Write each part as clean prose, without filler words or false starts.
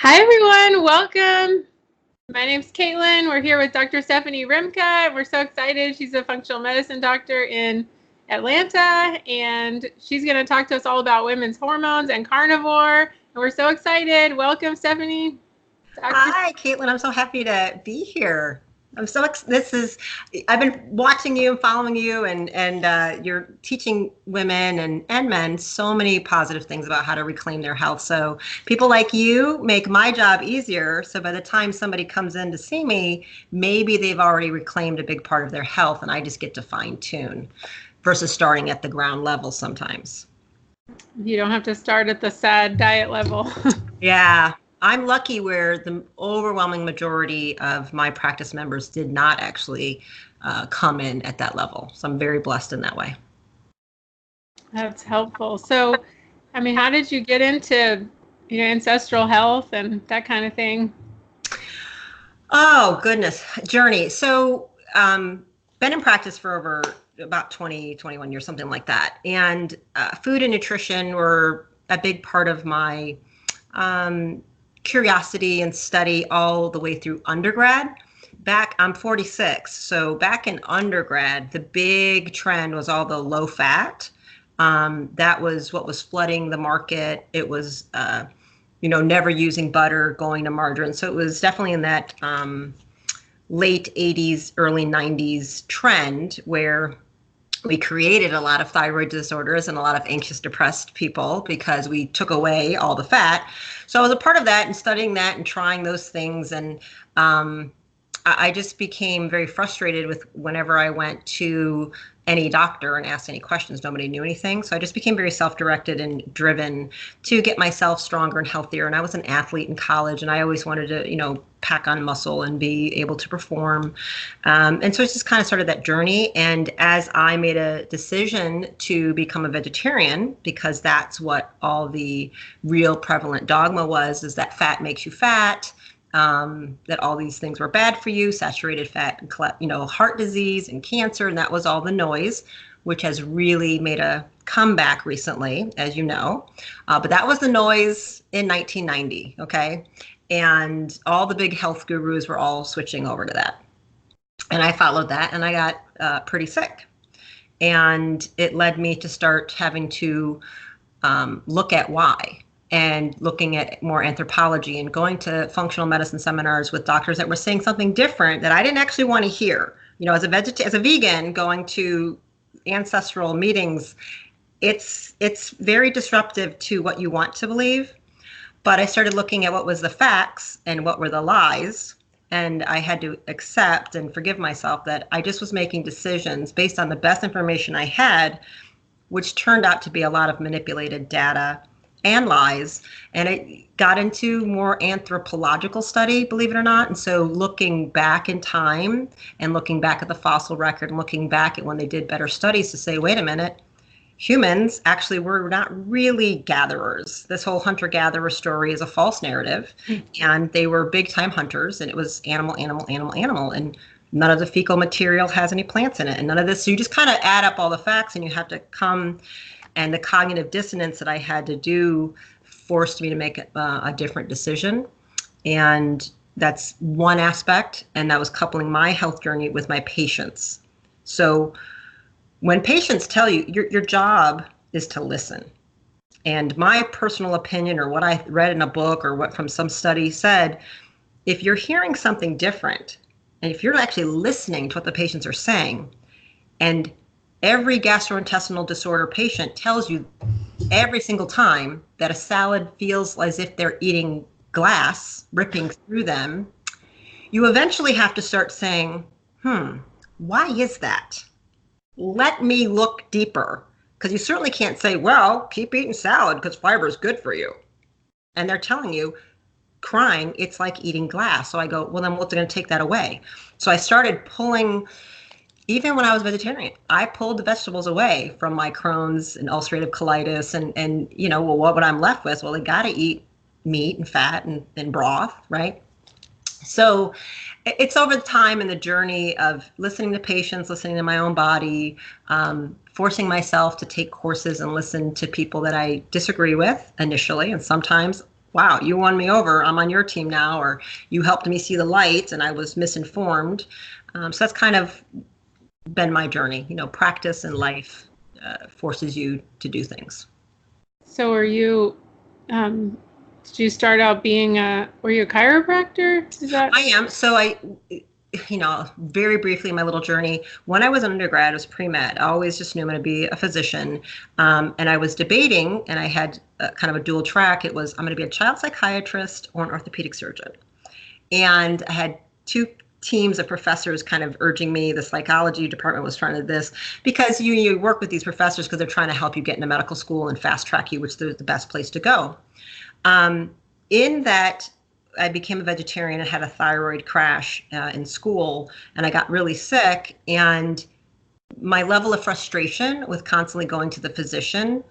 Hi, everyone. Welcome. My name's Caitlin. We're here with Dr. Stephanie Rimka. We're so excited. She's a functional medicine doctor in Atlanta, and she's going to talk to us all about women's hormones and carnivore. And we're so excited. Welcome, Stephanie. Hi, Caitlin. I'm so happy to be here. I've been watching you and following you, and you're teaching women and men so many positive things about how to reclaim their health. So people like you make my job easier. So by the time somebody comes in to see me, maybe they've already reclaimed a big part of their health, and I just get to fine tune versus starting at the ground level sometimes. You don't have to start at the sad diet level. Yeah. I'm lucky where the overwhelming majority of my practice members did not actually come in at that level. So I'm very blessed in that way. That's helpful. So, how did you get into ancestral health and that kind of thing? Oh, goodness. Journey. So been in practice for over about 20, 21 years, something like that. And food and nutrition were a big part of my curiosity and study all the way through undergrad. I'm 46, so back in undergrad, the big trend was all the low fat. That was what was flooding the market. It was, never using butter, going to margarine. So it was definitely in that late 80s, early 90s trend where we created a lot of thyroid disorders and a lot of anxious, depressed people because we took away all the fat. So I was a part of that and studying that and trying those things. And I just became very frustrated with whenever I went to any doctor and asked any questions, nobody knew anything. So I just became very self-directed and driven to get myself stronger and healthier. And I was an athlete in college, and I always wanted to, pack on muscle and be able to perform. And so it just kind of started that journey. And as I made a decision to become a vegetarian, because that's what all the real prevalent dogma was, is that fat makes you fat. That all these things were bad for you, saturated fat, heart disease and cancer, and that was all the noise, which has really made a comeback recently, as you know. But that was the noise in 1990, okay? And all the big health gurus were all switching over to that. And I followed that, and I got pretty sick. And it led me to start having to look at why, and looking at more anthropology and going to functional medicine seminars with doctors that were saying something different that I didn't actually want to hear. As a vegan, going to ancestral meetings, it's very disruptive to what you want to believe. But I started looking at what was the facts and what were the lies. And I had to accept and forgive myself that I just was making decisions based on the best information I had, which turned out to be a lot of manipulated data and lies. And it got into more anthropological study, believe it or not. And so looking back in time and looking back at the fossil record and looking back at when they did better studies to say, wait a minute, humans actually were not really gatherers. This whole hunter-gatherer story is a false narrative. And they were big-time hunters, and it was animal, animal, animal, animal. And none of the fecal material has any plants in it. And none of this, so you just kind of add up all the facts, and you have to come, and the cognitive dissonance that I had to do forced me to make a different decision. And that's one aspect, and that was coupling my health journey with my patients. So when patients tell you, your job is to listen. And my personal opinion, or what I read in a book, or what from some study said, if you're hearing something different, and if you're actually listening to what the patients are saying, and every gastrointestinal disorder patient tells you every single time that a salad feels as if they're eating glass ripping through them, you eventually have to start saying, why is that? Let me look deeper, because you certainly can't say, well, keep eating salad because fiber is good for you. And they're telling you, crying, it's like eating glass. So I go, well, then what's going to take that away? So I started pulling, even when I was vegetarian, I pulled the vegetables away from my Crohn's and ulcerative colitis. And what I'm left with? Well, I got to eat meat and fat and broth, right? So it's over the time and the journey of listening to patients, listening to my own body, forcing myself to take courses and listen to people that I disagree with initially, and sometimes wow, you won me over. I'm on your team now, or you helped me see the light and I was misinformed. So that's kind of been my journey. Practice and life forces you to do things. So are you, did you start out being were you a chiropractor? I am. So very briefly, my little journey, when I was an undergrad, I was pre-med. I always just knew I'm going to be a physician. And I was debating, and I had kind of a dual track. It was, I'm going to be a child psychiatrist or an orthopedic surgeon. And I had two teams of professors kind of urging me. The psychology department was trying to this, because you work with these professors because they're trying to help you get into medical school and fast track you, which is the best place to go. In that, I became a vegetarian and had a thyroid crash in school, and I got really sick. And my level of frustration with constantly going to the physician,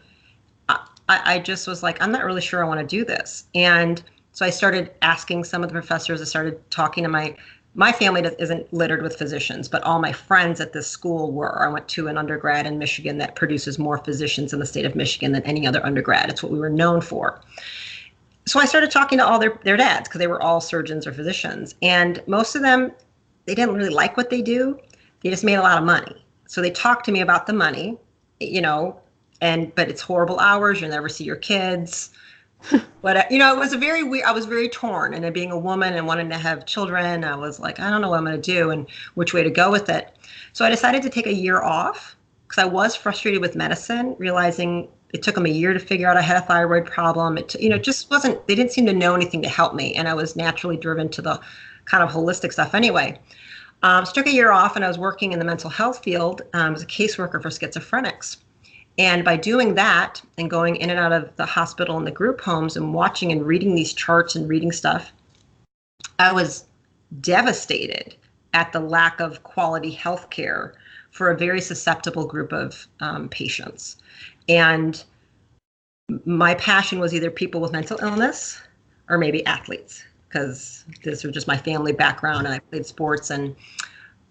I just was like, I'm not really sure I want to do this. And so I started asking some of the professors. I started talking to my family isn't littered with physicians, but all my friends at this school were. I went to an undergrad in Michigan that produces more physicians in the state of Michigan than any other undergrad. It's what we were known for. So I started talking to all their dads, because they were all surgeons or physicians. And most of them, they didn't really like what they do. They just made a lot of money. So they talked to me about the money, but it's horrible hours. You'll never see your kids. But, it was a very weird, I was very torn. And then being a woman and wanting to have children, I was like, I don't know what I'm going to do and which way to go with it. So I decided to take a year off, because I was frustrated with medicine, realizing it took them a year to figure out I had a thyroid problem. It just wasn't, they didn't seem to know anything to help me. And I was naturally driven to the kind of holistic stuff anyway. So took a year off, and I was working in the mental health field as a caseworker for schizophrenics. And by doing that and going in and out of the hospital and the group homes and watching and reading these charts and reading stuff, I was devastated at the lack of quality health care for a very susceptible group of patients. And my passion was either people with mental illness or maybe athletes, because this was just my family background, and I played sports. And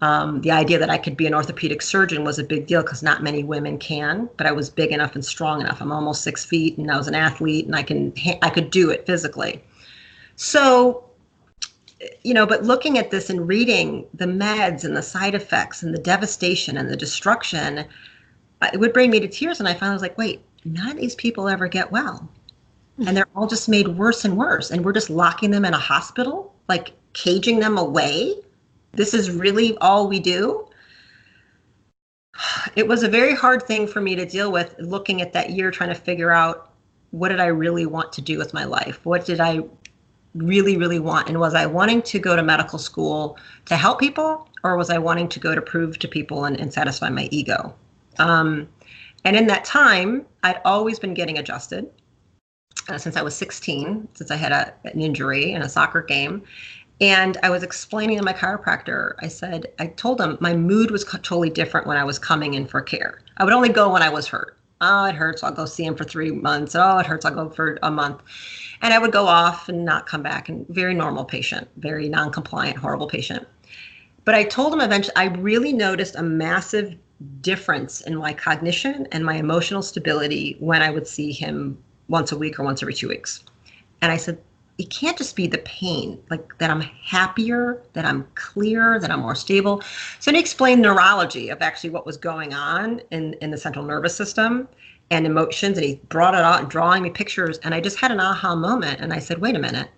the idea that I could be an orthopedic surgeon was a big deal, because not many women can, but I was big enough and strong enough. I'm almost 6 feet, and I was an athlete, and I could do it physically. So, but looking at this and reading the meds and the side effects and the devastation and the destruction, it would bring me to tears. And I finally was like, wait, none of these people ever get well. And they're all just made worse and worse. And we're just locking them in a hospital, like caging them away. This is really all we do. It was a very hard thing for me to deal with, looking at that year, trying to figure out, what did I really want to do with my life? What did I really, really want? And was I wanting to go to medical school to help people, or was I wanting to go to prove to people and satisfy my ego? And in that time, I'd always been getting adjusted since I was 16, since I had an injury in a soccer game. And I was explaining to my chiropractor, I told him my mood was totally different when I was coming in for care. I would only go when I was hurt. Oh, it hurts, I'll go see him for 3 months. Oh, it hurts, I'll go for a month. And I would go off and not come back. And very normal patient, very non-compliant, horrible patient. But I told him eventually, I really noticed a massive difference in my cognition and my emotional stability when I would see him once a week or once every 2 weeks. And I said, it can't just be the pain, like that I'm happier, that I'm clearer, that I'm more stable. So he explained neurology of actually what was going on in the central nervous system and emotions. And he brought it out and drawing me pictures. And I just had an aha moment. And I said, wait a minute,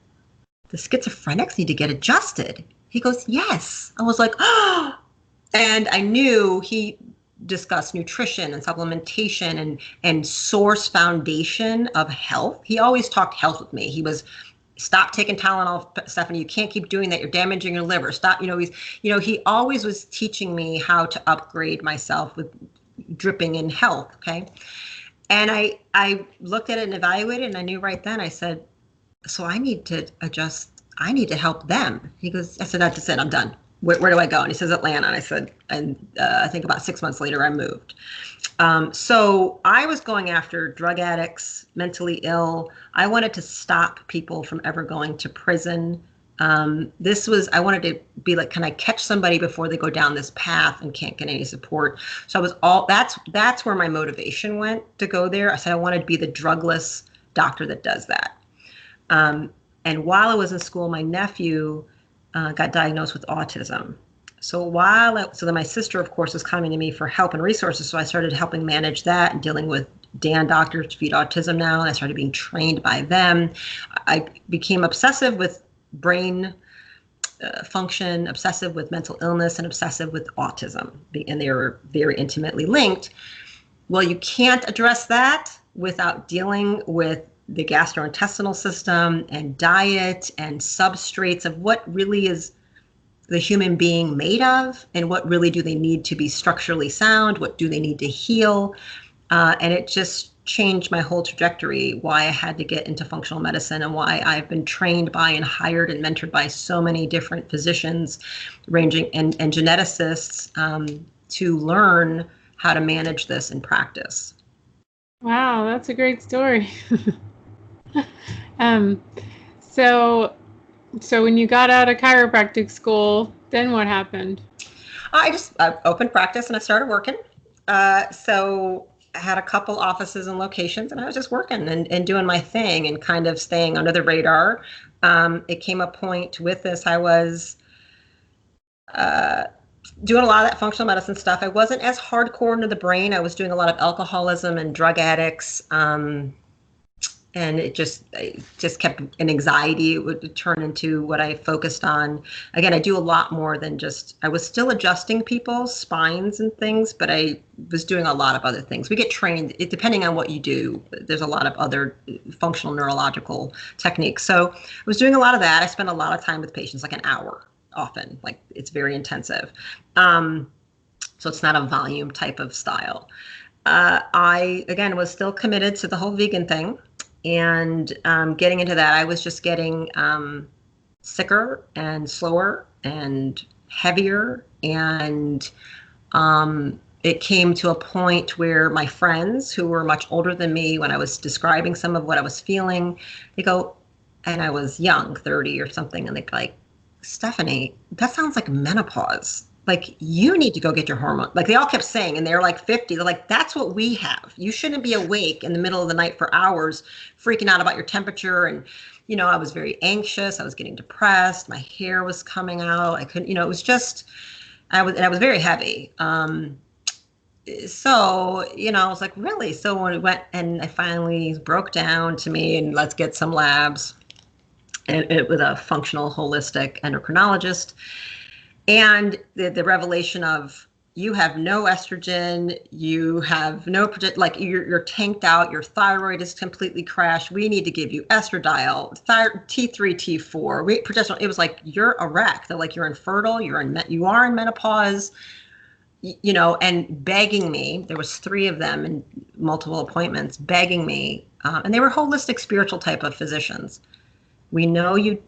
the schizophrenics need to get adjusted. He goes, yes. I was like, oh. And I knew he discussed nutrition and supplementation and source foundation of health. He always talked health with me. He was, stop taking Tylenol, Stephanie, you can't keep doing that. You're damaging your liver. Stop. He always was teaching me how to upgrade myself with dripping in health. Okay. And I looked at it and evaluated, and I knew right then, I said, so I need to adjust. I need to help them. I said, that's it. I'm done. Where do I go? And he says, Atlanta. And I said, I think about 6 months later, I moved. So I was going after drug addicts, mentally ill. I wanted to stop people from ever going to prison. I wanted to be like, can I catch somebody before they go down this path and can't get any support? So that's where my motivation went to go there. I said, I wanted to be the drugless doctor that does that. And while I was in school, my nephew got diagnosed with autism. So then my sister, of course, was coming to me for help and resources. So I started helping manage that and dealing with Dan doctors to feed autism now. And I started being trained by them. I became obsessive with brain function, obsessive with mental illness, and obsessive with autism. And they were very intimately linked. Well, you can't address that without dealing with the gastrointestinal system and diet and substrates of what really is the human being made of, and what really do they need to be structurally sound, what do they need to heal. And it just changed my whole trajectory, why I had to get into functional medicine and why I've been trained by and hired and mentored by so many different physicians ranging and geneticists to learn how to manage this in practice. Wow, that's a great story. So when you got out of chiropractic school, then what happened? I opened practice and I started working. So I had a couple offices and locations, and I was just working and doing my thing and kind of staying under the radar. It came a point with this, I was doing a lot of that functional medicine stuff. I wasn't as hardcore into the brain. I was doing a lot of alcoholism and drug addicts. And it just kept an anxiety. It would turn into what I focused on. Again, I do a lot more than just, I was still adjusting people's spines and things, but I was doing a lot of other things. We get trained, depending on what you do, there's a lot of other functional neurological techniques. So I was doing a lot of that. I spent a lot of time with patients, like an hour often, like it's very intensive. So it's not a volume type of style. I, again, was still committed to the whole vegan thing. And getting into that, I was just getting sicker and slower and heavier. And it came to a point where my friends, who were much older than me, when I was describing some of what I was feeling, they go, and I was young, 30 or something, and they'd be like, Stephanie, that sounds like menopause. Like, you need to go get your hormone. Like, they all kept saying, and they're like 50. They're like, that's what we have. You shouldn't be awake in the middle of the night for hours, freaking out about your temperature. And, you know, I was very anxious. I was getting depressed. My hair was coming out. I couldn't, it was just, I was very heavy. So, I was like, really? So when we went, and I finally broke down to me, and let's get some labs, and with a functional holistic endocrinologist. And the revelation of, you have no estrogen, you have no, like you're tanked out, your thyroid is completely crashed. We need to give you estradiol, T3, T4, progesterone. It was like, you're a wreck. They're like, you're infertile, you are in menopause, and begging me. There was 3 of them in multiple appointments, begging me. And they were holistic, spiritual type of physicians. We know you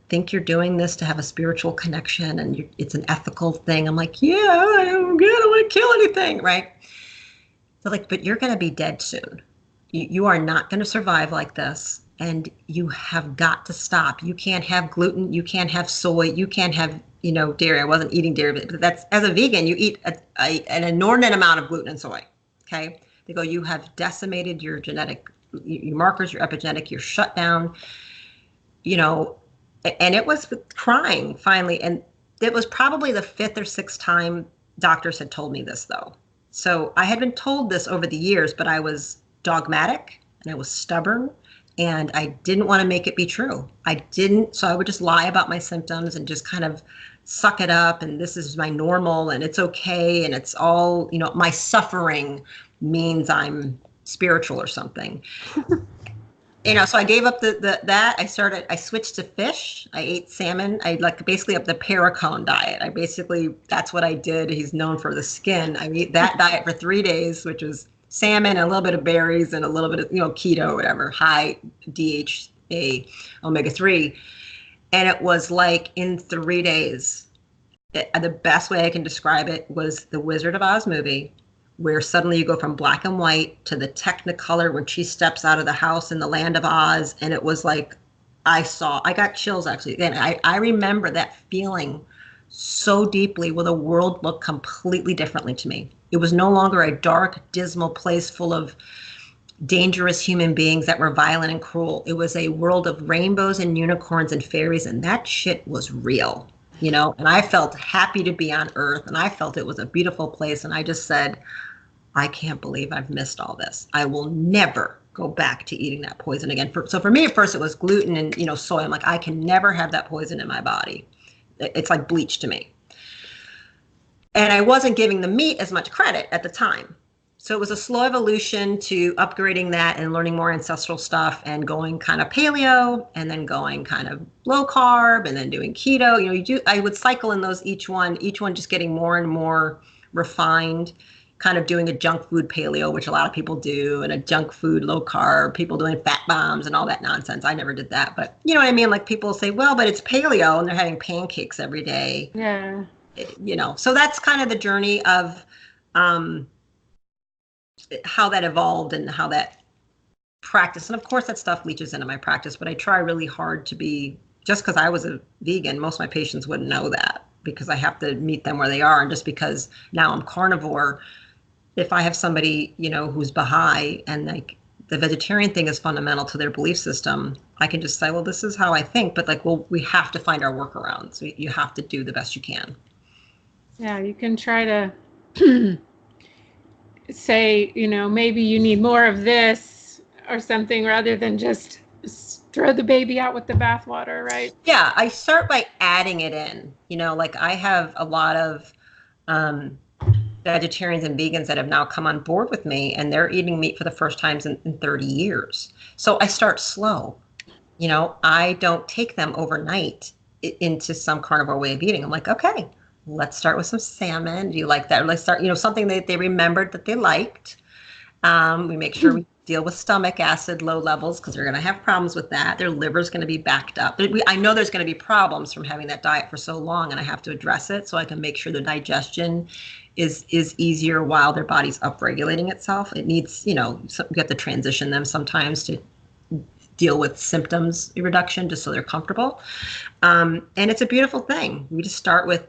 think you're doing this to have a spiritual connection, and it's an ethical thing. I'm like, yeah, I don't want to kill anything, right? They're like, but you're going to be dead soon. You are not going to survive like this, and you have got to stop. You can't have gluten. You can't have soy. You can't have, dairy. I wasn't eating dairy, but that's, as a vegan, you eat an inordinate amount of gluten and soy, okay? They go, you have decimated your genetic, your markers, your epigenetic, you're shut down, and it was crying finally. And it was probably the 5th or 6th time doctors had told me this, though. So I had been told this over the years, but I was dogmatic and I was stubborn, and I didn't want to make it be true. So I would just lie about my symptoms and just kind of suck it up. And this is my normal, and it's okay. And it's all, my suffering means I'm spiritual or something. So I gave up that. I switched to fish. I ate salmon. I basically up the Paracone diet. That's what I did. He's known for the skin. I ate that diet for 3 days, which was salmon, a little bit of berries, and a little bit of, keto, whatever, high DHA, omega-3. And it was like in 3 days, the best way I can describe it was the Wizard of Oz movie, where suddenly you go from black and white to the Technicolor when she steps out of the house in the land of Oz. And it was like, I got chills, actually. And I remember that feeling so deeply, where the world looked completely differently to me. It was no longer a dark, dismal place full of dangerous human beings that were violent and cruel. It was a world of rainbows and unicorns and fairies, and that shit was real, you know? And I felt happy to be on Earth, and I felt it was a beautiful place. And I just said, I can't believe I've missed all this. I will never go back to eating that poison again. So for me, at first, it was gluten and, soy. I'm like, I can never have that poison in my body. It's like bleach to me. And I wasn't giving the meat as much credit at the time. So it was a slow evolution to upgrading that and learning more ancestral stuff and going kind of paleo and then going kind of low carb and then doing keto. I would cycle in those each one just getting more and more refined, kind of doing a junk food paleo, which a lot of people do, and a junk food low carb, people doing fat bombs and all that nonsense. I never did that. But you know what I mean? Like people say, well, but it's paleo and they're having pancakes every day. Yeah. So that's kind of the journey of how that evolved and how that practice. And of course that stuff leaches into my practice, but I try really hard to be, just because I was a vegan, most of my patients wouldn't know that because I have to meet them where they are. And just because now I'm carnivore, if I have somebody, who's Baha'i and like the vegetarian thing is fundamental to their belief system, I can just say, well, this is how I think, but like, well, we have to find our workarounds. So you have to do the best you can. Yeah, you can try to say, maybe you need more of this or something rather than just throw the baby out with the bathwater, right? Yeah, I start by adding it in. Like I have a lot of vegetarians and vegans that have now come on board with me, and they're eating meat for the first time in 30 years. So I start slow. I don't take them overnight into some carnivore way of eating. I'm like, okay, let's start with some salmon. Do you like that? Let's start, something that they remembered that they liked. We make sure we deal with stomach acid low levels because they're going to have problems with that. Their liver's going to be backed up. I know there's going to be problems from having that diet for so long, and I have to address it so I can make sure the digestion is easier while their body's upregulating itself. It needs, you have to transition them sometimes to deal with symptoms reduction just so they're comfortable. And it's a beautiful thing. We just start with,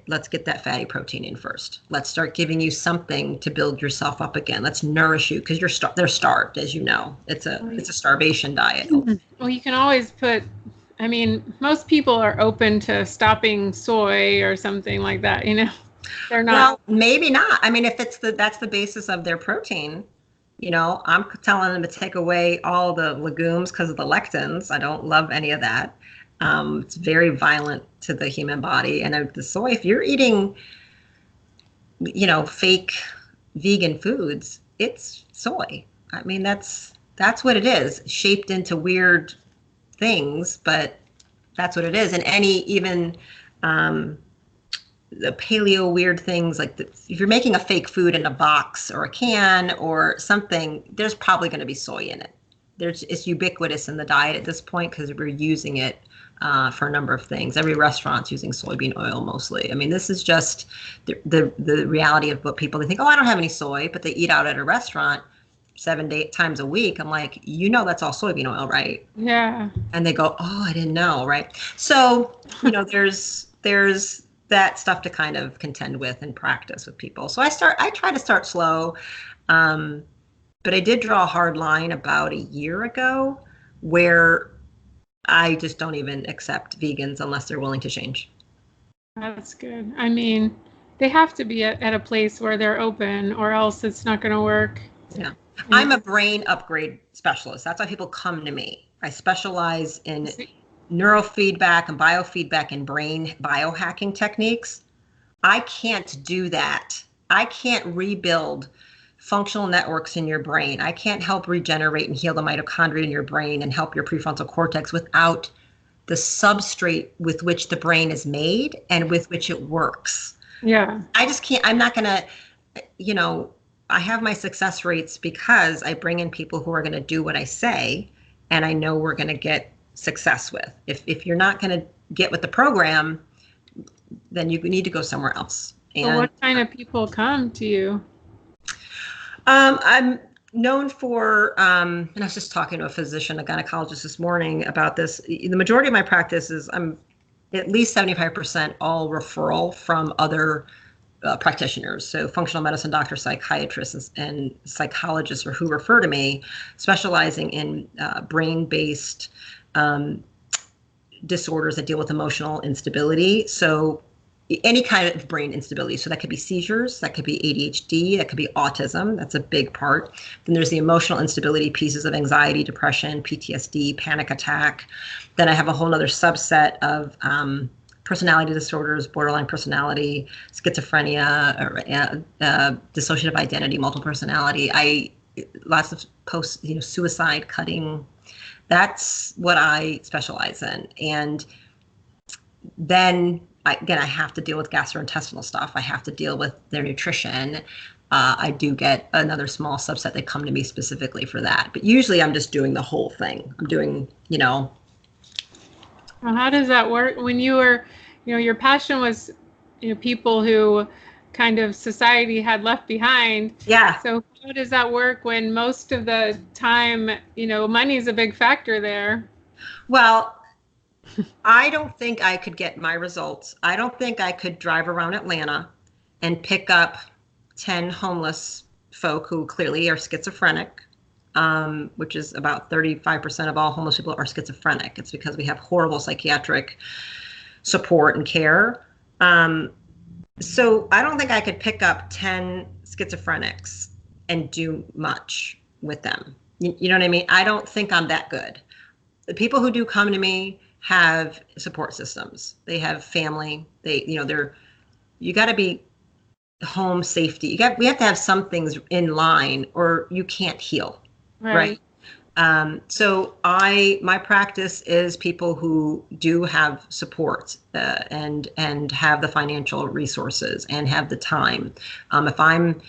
let's get that fatty protein in first. Let's start giving you something to build yourself up again. Let's nourish you because they're starved, as you know. It's a starvation diet. Well, you can always most people are open to stopping soy or something like that, They're not. Well, maybe not. If that's the basis of their protein, I'm telling them to take away all the legumes because of the lectins. I don't love any of that. It's very violent to the human body. And the soy, if you're eating, fake vegan foods, it's soy. That's what it is, shaped into weird things, but that's what it is. And even the paleo weird things, like if you're making a fake food in a box or a can or something, there's probably going to be soy in it. It's ubiquitous in the diet at this point because we're using it for a number of things. Every restaurant's using soybean oil mostly. This is just the reality of what people, they think, oh, I don't have any soy, but they eat out at a restaurant 7 to 8 times a week. I'm like, that's all soybean oil, right? Yeah. And they go, oh, I didn't know, right? So, there's that stuff to kind of contend with and practice with people. So I try to start slow. But I did draw a hard line about a year ago where I just don't even accept vegans unless they're willing to change. That's good. They have to be at a place where they're open or else it's not going to work. Yeah. I'm a brain upgrade specialist. That's why people come to me. I specialize in neurofeedback and biofeedback and brain biohacking techniques. I can't do that. I can't rebuild functional networks in your brain. I can't help regenerate and heal the mitochondria in your brain and help your prefrontal cortex without the substrate with which the brain is made and with which it works. Yeah. I just can't, I'm not going to, I have my success rates because I bring in people who are going to do what I say and I know we're going to get success with. If you're not going to get with the program, then you need to go somewhere else. And so what kind of people come to you? I'm known for, and I was just talking to a physician, a gynecologist this morning about this. The majority of my practice is I'm at least 75% all referral from other practitioners. So functional medicine doctors, psychiatrists, and psychologists are who refer to me, specializing in brain-based disorders that deal with emotional instability. So any kind of brain instability. So that could be seizures, that could be ADHD, that could be autism. That's a big part. Then there's the emotional instability pieces of anxiety, depression, PTSD, panic attack. Then I have a whole other subset of personality disorders, borderline personality, schizophrenia, or, dissociative identity, multiple personality. Lots of suicide, cutting. That's what I specialize in. And then I have to deal with gastrointestinal stuff. I have to deal with their nutrition. I do get another small subset that come to me specifically for that. But usually I'm just doing the whole thing. I'm doing, Well, how does that work? When you were, your passion was, people who kind of society had left behind. Yeah. So how does that work when most of the time, money is a big factor there? Well, I don't think I could get my results. I don't think I could drive around Atlanta and pick up 10 homeless folk who clearly are schizophrenic, which is about 35% of all homeless people are schizophrenic. It's because we have horrible psychiatric support and care. So I don't think I could pick up 10 schizophrenics and do much with them. You know what I mean? I don't think I'm that good. The people who do come to me have support systems. They have family. You got to be home safety. We have to have some things in line or you can't heal. Right. So my practice is people who do have support and have the financial resources and have the time. If I'm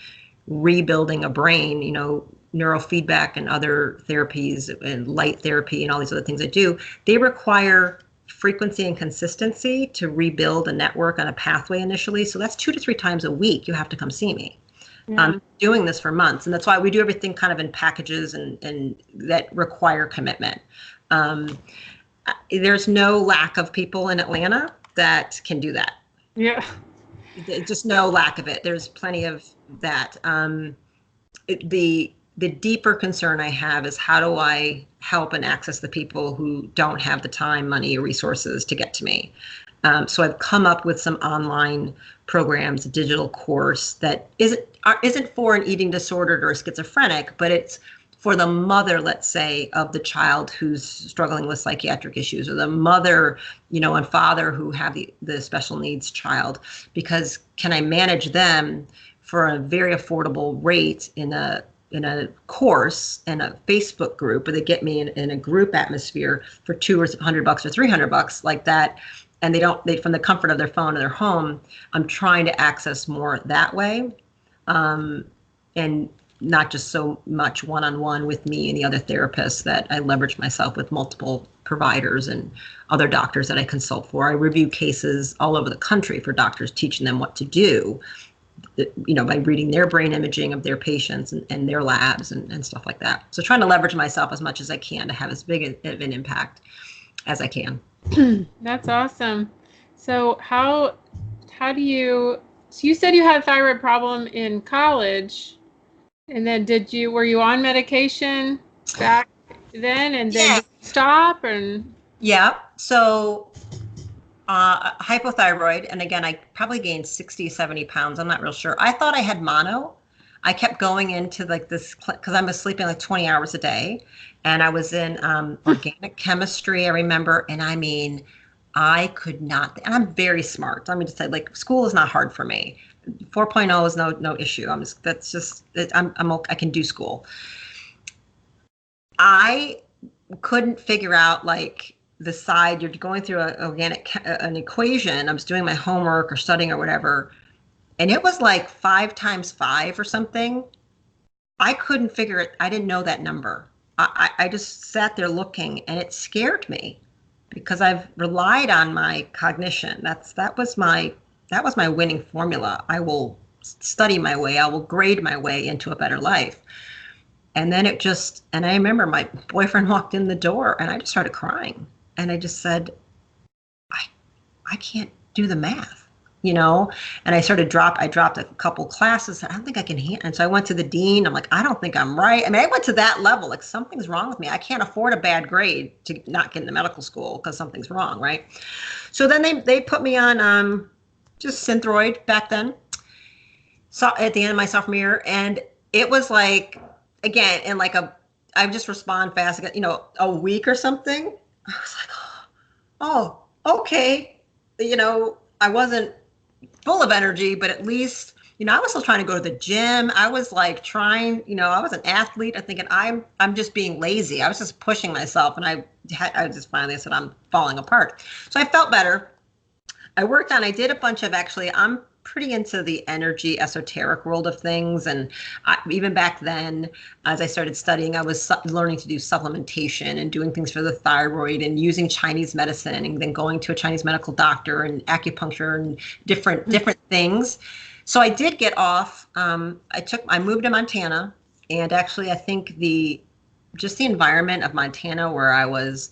rebuilding a brain, neurofeedback and other therapies and light therapy and all these other things I do, they require frequency and consistency to rebuild a network on a pathway initially. So that's 2 to 3 times a week you have to come see me. Yeah. I'm doing this for months, and that's why we do everything kind of in packages and that require commitment. There's no lack of people in Atlanta that can do that. Yeah. Just no lack of it. There's plenty of that. The deeper concern I have is how do I help and access the people who don't have the time, money, or resources to get to me. So I've come up with some online programs, a digital course that isn't for an eating disordered or a schizophrenic, but it's for the mother, let's say, of the child who's struggling with psychiatric issues, or the mother, and father who have the special needs child, because can I manage them for a very affordable rate in a course and a Facebook group, or they get me in a group atmosphere for $200 or $300 like that. And they from the comfort of their phone or their home, I'm trying to access more that way. And not just so much one-on-one with me and the other therapists, that I leverage myself with multiple providers and other doctors that I consult for. I review cases all over the country for doctors, teaching them what to do, by reading their brain imaging of their patients and their labs and stuff like that. So trying to leverage myself as much as I can to have as big of an impact as I can. That's awesome. So how do you, so you said you had a thyroid problem in college, and then were you on medication back then and then stop? And yeah, so hypothyroid, and again, I probably gained 60, 70 pounds. I'm not real sure. I thought I had mono. I kept going into this because I was sleeping 20 hours a day, and I was in organic chemistry, I remember, and I could not, and I'm very smart. Let me just say, school is not hard for me. 4.0 is no issue. I can do school. I couldn't figure out the side, you're going through an equation. I was doing my homework or studying or whatever, and it was 5 times 5 or something. I couldn't figure it. I didn't know that number. I just sat there looking, and it scared me because I've relied on my cognition. That was my winning formula. I will study my way. I will grade my way into a better life. And then and I remember my boyfriend walked in the door, and I just started crying. And I just said, I can't do the math. and I dropped a couple classes. I don't think I can handle. And so I went to the dean. I'm like, I don't think I'm right. I mean, I went to that level, like something's wrong with me. I can't afford a bad grade to not get into medical school because something's wrong, right? So then they put me on just Synthroid back then. So at the end of my sophomore year, and it was like, again, in like I just respond fast, a week or something. I was like, oh, okay. I wasn't full of energy, but at least, I was still trying to go to the gym. I was like trying, I was an athlete. I'm thinking I'm just being lazy. I was just pushing myself, and I just finally said, I'm falling apart. So I felt better. I did a bunch of, actually, I'm pretty into the energy esoteric world of things. And even back then, as I started studying, I was learning to do supplementation and doing things for the thyroid and using Chinese medicine, and then going to a Chinese medical doctor and acupuncture and different things. So I did get off. I moved to Montana, and actually I think the environment of Montana, where I was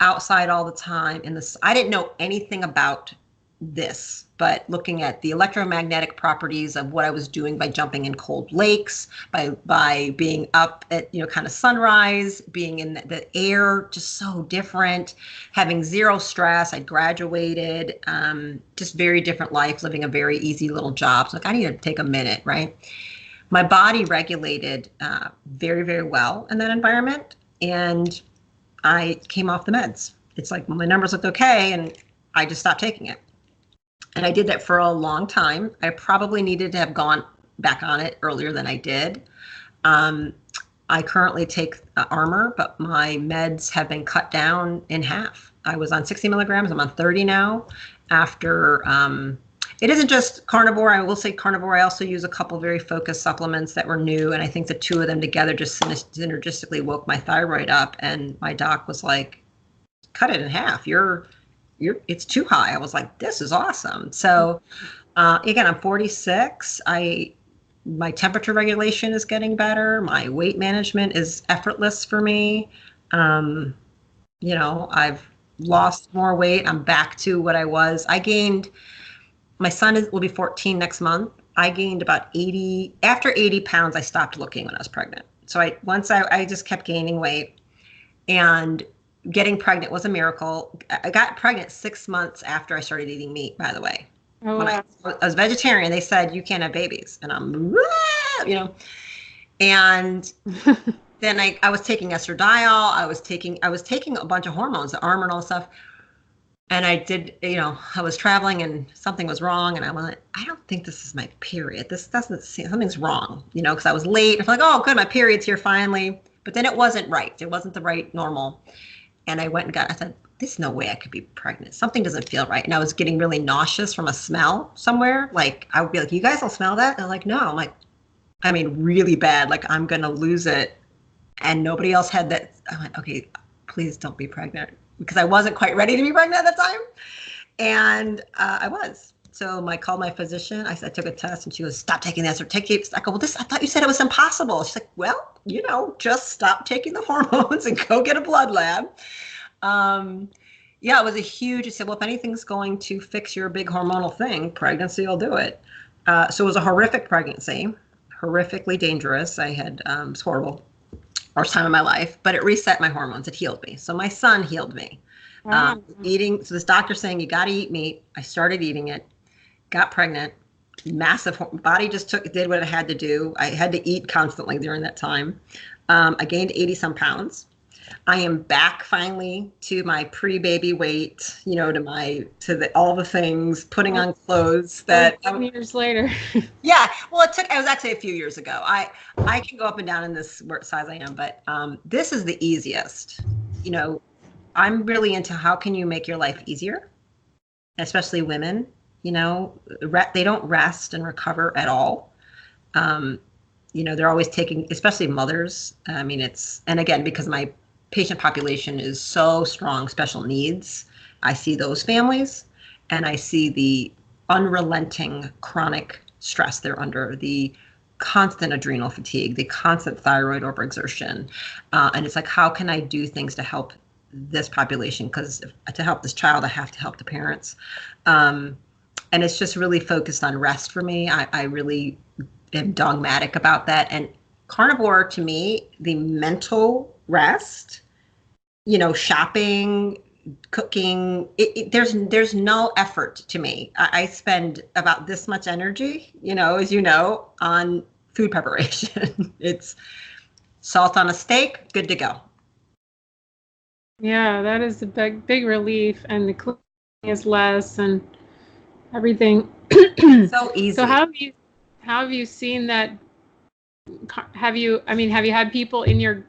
outside all the time I didn't know anything about this, but looking at the electromagnetic properties of what I was doing by jumping in cold lakes, by being up at, kind of sunrise, being in the air, just so different, having zero stress. I graduated, just very different life, living a very easy little job. So I need to take a minute, right? My body regulated very, very well in that environment, and I came off the meds. It's like my numbers looked okay, and I just stopped taking it. And I did that for a long time. I probably needed to have gone back on it earlier than I did. I currently take Armour, but my meds have been cut down in half. I was on 60 milligrams. I'm on 30 now. After, it isn't just carnivore. I will say carnivore. I also use a couple very focused supplements that were new. And I think the two of them together just synergistically woke my thyroid up. And my doc was like, cut it in half. It's too high. I was like, this is awesome. So again, I'm 46. My temperature regulation is getting better. My weight management is effortless for me. I've lost more weight. I'm back to what I was. My son will be 14 next month. I gained about 80. After 80 pounds, I stopped looking when I was pregnant. So I just kept gaining weight, and getting pregnant was a miracle. I got pregnant 6 months after I started eating meat, by the way. Oh, when wow. I was vegetarian, they said, you can't have babies. And I'm, and then I was taking estradiol. I was taking a bunch of hormones, the Armour and all that stuff. And I did, I was traveling and something was wrong. And I went, I don't think this is my period. This doesn't seem, something's wrong, because I was late. I was like, oh, good, my period's here finally. But then it wasn't right. It wasn't the right normal. And I went and I said, there's no way I could be pregnant. Something doesn't feel right. And I was getting really nauseous from a smell somewhere. Like, I would be like, you guys don't smell that? And they're like, no. I'm like, really bad. Like, I'm going to lose it. And nobody else had that. I went, okay, please don't be pregnant. Because I wasn't quite ready to be pregnant at the time. And I was. So I called my physician. I took a test, and she goes, stop taking that. I go, I thought you said it was impossible. She's like, well, just stop taking the hormones and go get a blood lab. It was she said, well, if anything's going to fix your big hormonal thing, pregnancy will do it. So it was a horrific pregnancy, horrifically dangerous. I had, it was horrible, worst time of my life, but it reset my hormones. It healed me. So my son healed me. Wow. So this doctor saying, you got to eat meat. I started eating it, got pregnant, massive body just did what it had to do. I had to eat constantly during that time. I gained 80 some pounds. I am back finally to my pre-baby weight, to all the things, putting on clothes that 7 years later. Yeah. Well, it was actually a few years ago. I can go up and down in this size I am, but this is the easiest. I'm really into how can you make your life easier, especially women. They don't rest and recover at all. They're always taking, especially mothers. And again, because my patient population is so strong, special needs, I see those families, and I see the unrelenting chronic stress they're under, the constant adrenal fatigue, the constant thyroid overexertion. And it's like, how can I do things to help this population? Because to help this child, I have to help the parents. And it's just really focused on rest for me. I really am dogmatic about that. And carnivore, to me, the mental rest, shopping, cooking, there's no effort to me. I spend about this much energy, as you know, on food preparation. It's salt on a steak, good to go. Yeah, that is a big relief, and the cleaning is less and everything. So easy. So how have you seen that? Have you had people in your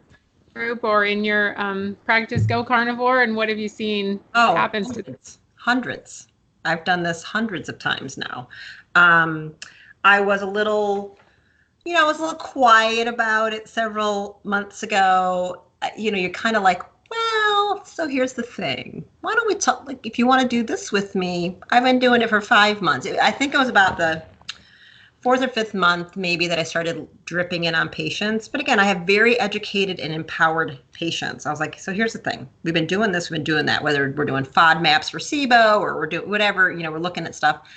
group or in your practice go carnivore, and what have you seen happens to them? Hundreds. I've done this hundreds of times now. I was a little quiet about it several months ago. You're kind of like, well, so here's the thing. Why don't we talk? Like, if you want to do this with me, I've been doing it for 5 months. I think it was about the 4th or 5th month, maybe, that I started dripping in on patients. But again, I have very educated and empowered patients. I was like, so here's the thing. We've been doing this, we've been doing that, whether we're doing FODMAPs for SIBO or we're doing whatever, we're looking at stuff.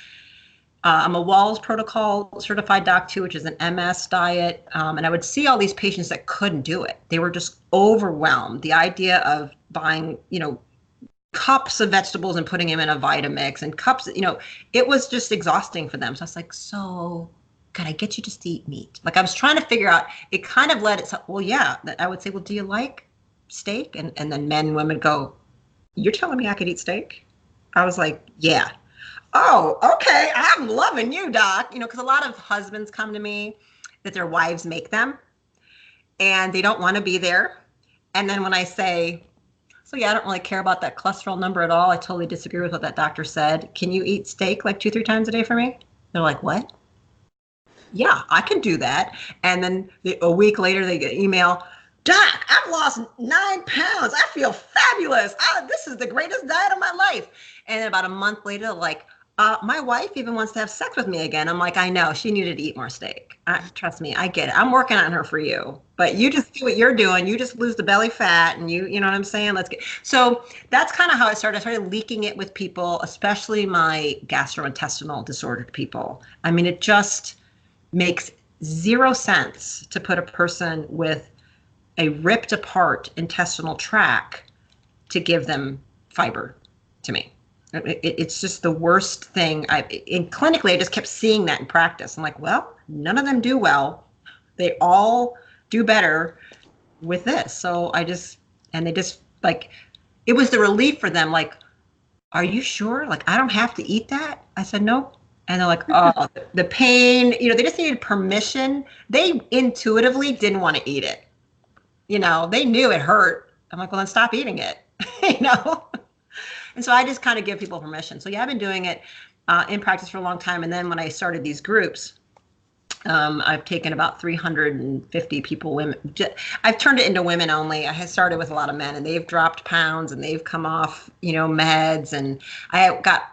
I'm a Walls protocol certified doc too, which is an MS diet. And I would see all these patients that couldn't do it. They were just overwhelmed. The idea of buying, cups of vegetables and putting them in a Vitamix and cups, it was just exhausting for them. So I was like, so can I get you just to eat meat? Like, I was trying to figure out, it kind of led it. So, well, yeah, I would say, well, do you like steak? And then men and women go, you're telling me I could eat steak? I was like, yeah. Oh, okay. I'm loving you, doc. Because a lot of husbands come to me that their wives make them and they don't want to be there. And then when I say, so yeah, I don't really care about that cholesterol number at all, I totally disagree with what that doctor said. Can you eat steak like 2-3 times a day for me? They're like, what? Yeah, I can do that. And then a week later, they get an email, doc, I've lost 9 pounds. I feel fabulous. This is the greatest diet of my life. And then about a month later, like, my wife even wants to have sex with me again. I'm like, I know, she needed to eat more steak. Trust me, I get it. I'm working on her for you. But you just do what you're doing. You just lose the belly fat and you know what I'm saying? So that's kind of how it started. I started leaking it with people, especially my gastrointestinal disordered people. I mean, it just makes 0 sense to put a person with a ripped apart intestinal tract to give them fiber to me. It's just the worst thing. Clinically, I just kept seeing that in practice. I'm like, well, none of them do well. They all do better with this. So they just like, it was the relief for them. Like, are you sure? Like, I don't have to eat that? I said, nope. And they're like, oh, the pain, they just needed permission. They intuitively didn't want to eat it. They knew it hurt. I'm like, well, then stop eating it, And so I just kind of give people permission. So yeah, I've been doing it in practice for a long time. And then when I started these groups, I've taken about 350 people, women. I've turned it into women only. I had started with a lot of men and they've dropped pounds and they've come off, meds. And I got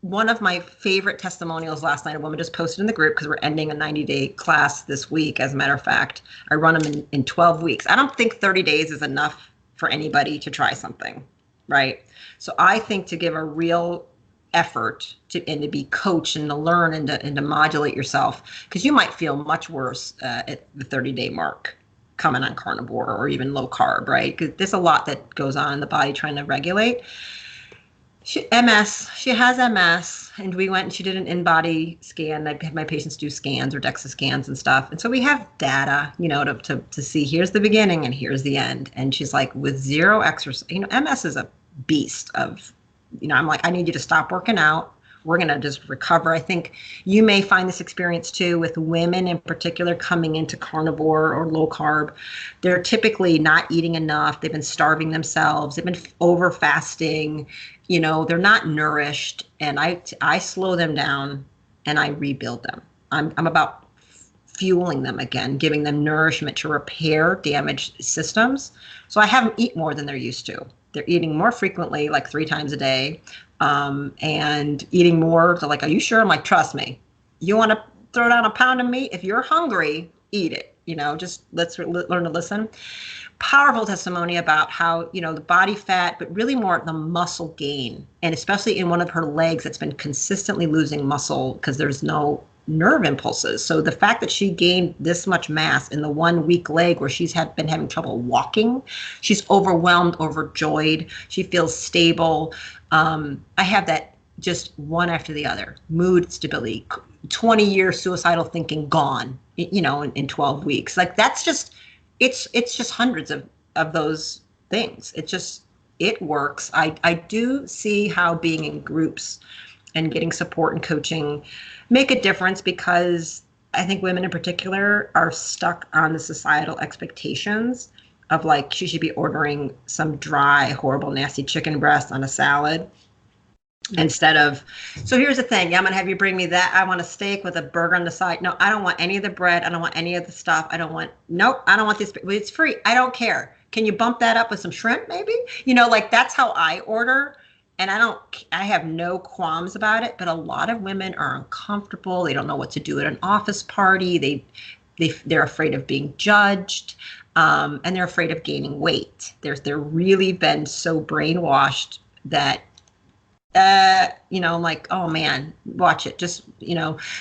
one of my favorite testimonials last night. A woman just posted in the group because we're ending a 90-day class this week. As a matter of fact, I run them in 12 weeks. I don't think 30 days is enough for anybody to try something, right? So I think to give a real effort and to be coached and to learn and to modulate yourself, because you might feel much worse at the 30-day mark coming on carnivore or even low carb, right? Because there's a lot that goes on in the body trying to regulate. She has MS, and we went and she did an in-body scan. I had my patients do scans or DEXA scans and stuff. And so we have data, to see here's the beginning and here's the end. And she's like, with 0 exercise, MS is a beast of, I'm like, I need you to stop working out. We're going to just recover. I think you may find this experience too with women in particular coming into carnivore or low carb. They're typically not eating enough. They've been starving themselves. They've been over fasting. They're not nourished. And I slow them down and I rebuild them. I'm about fueling them again, giving them nourishment to repair damaged systems. So I have them eat more than they're used to. They're eating more frequently, like 3 times a day, and eating more. They're like, are you sure? I'm like, trust me. You want to throw down a pound of meat? If you're hungry, eat it. just let's learn to listen. Powerful testimony about how, the body fat, but really more the muscle gain. And especially in one of her legs that's been consistently losing muscle because there's no nerve impulses. So the fact that she gained this much mass in the 1 weak leg where she's been having trouble walking, she's overwhelmed, overjoyed. She feels stable. I have that just one after the other. Mood stability, 20-year suicidal thinking gone, in 12 weeks. Like that's just, it's just hundreds of those things. It works. I do see how being in groups and getting support and coaching make a difference, because I think women in particular are stuck on the societal expectations of like, she should be ordering some dry, horrible, nasty chicken breast on a salad instead of, so here's the thing. Yeah, I'm going to have you bring me that. I want a steak with a burger on the side. No, I don't want any of the bread. I don't want any of the stuff. I don't want this. It's free. I don't care. Can you bump that up with some shrimp maybe? Like that's how I order. And I have no qualms about it, but a lot of women are uncomfortable. They don't know what to do at an office party. They're afraid of being judged, and they're afraid of gaining weight. They're really been so brainwashed that, like, oh man, watch it. Just,